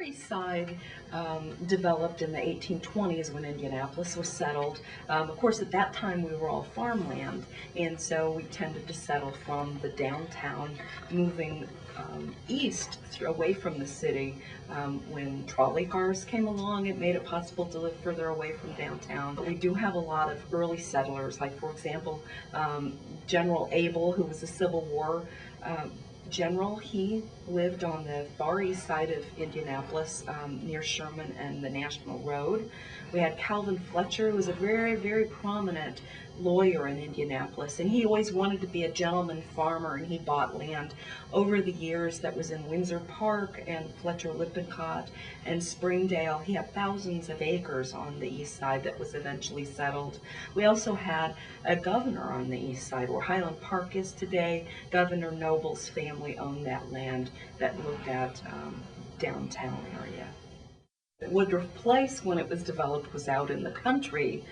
Lower East Side developed in the 1820s when Indianapolis was settled. Of course, at that time we were all farmland, and so we tended to settle from the downtown, moving east away from the city. When trolley cars came along, it made it possible to live further away from downtown. But we do have a lot of early settlers, like for example, General Abel, who was a Civil War general. He lived on the far east side of Indianapolis, near Sherman and the National Road. We had Calvin Fletcher, who was a very, very prominent lawyer in Indianapolis, and he always wanted to be a gentleman farmer, and he bought land over the years that was in Windsor Park and Fletcher Lippincott and Springdale. He had thousands of acres on the east side that was eventually settled. We also had a governor on the east side, where Highland Park is today. Governor Noble's family owned that land that looked at downtown area. Woodruff Place, when it was developed, was out in the country.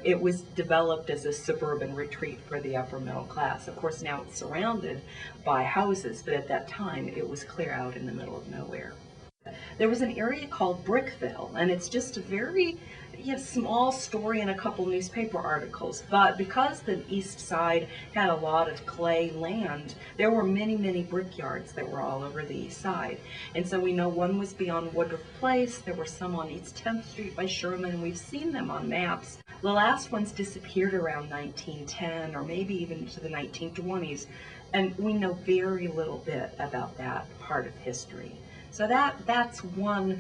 It was developed as a suburban retreat for the upper middle class. Of course, now it's surrounded by houses, but at that time it was clear out in the middle of nowhere. There was an area called Brickville, and it's just a very small story and a couple newspaper articles. But because the east side had a lot of clay land, there were many, many brickyards that were all over the east side. And so we know one was beyond Woodruff Place. There were some on East 10th Street by Sherman. We've seen them on maps. The last ones disappeared around 1910 or maybe even into the 1920s. And we know very little bit about that part of history. So that's one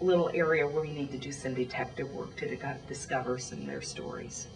little area where we need to do some detective work to discover some of their stories.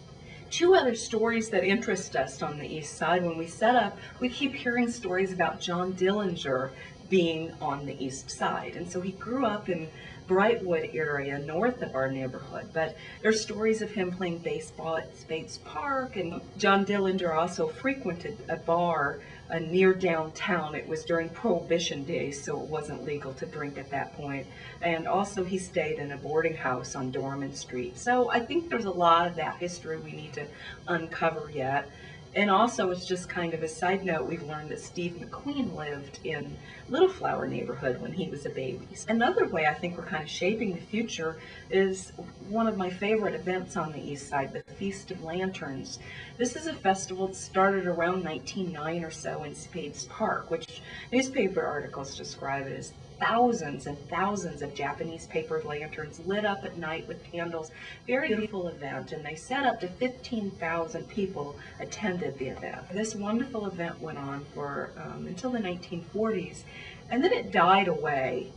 Two other stories that interest us on the east side. When we set up, we keep hearing stories about John Dillinger being on the east side. And so he grew up in Brightwood area north of our neighborhood, but there's stories of him playing baseball at Spades Park. And John Dillinger also frequented a bar near downtown. It was during Prohibition days, so it wasn't legal to drink at that point. And also he stayed in a boarding house on Dorman Street. So I think there's a lot of that history we need to uncover yet. And also, it's just kind of a side note, we've learned that Steve McQueen lived in Little Flower neighborhood when he was a baby. Another way I think we're kind of shaping the future is one of my favorite events on the east side, the Feast of Lanterns. This is a festival that started around 1909 or so in Spades Park, which newspaper articles describe it as thousands and thousands of Japanese paper lanterns lit up at night with candles. Very beautiful event, and they said up to 15,000 people attended the event. This wonderful event went on for until the 1940s, and then it died away.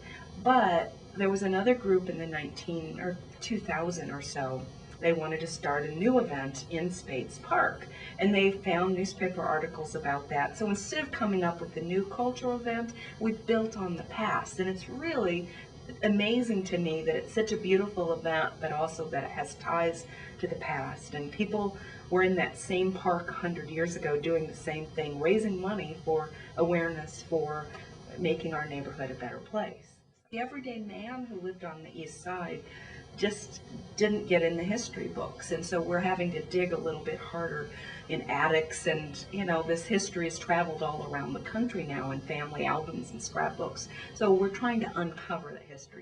But there was another group in the 2000 or so. They wanted to start a new event in Spades Park, and they found newspaper articles about that. So instead of coming up with a new cultural event, we built on the past, and it's really amazing to me that it's such a beautiful event, but also that it has ties to the past. And people were in that same park 100 years ago doing the same thing, raising money for awareness for making our neighborhood a better place. The everyday man who lived on the east side just didn't get in the history books, and so we're having to dig a little bit harder in attics, and this history has traveled all around the country now in family albums and scrapbooks, so we're trying to uncover the history.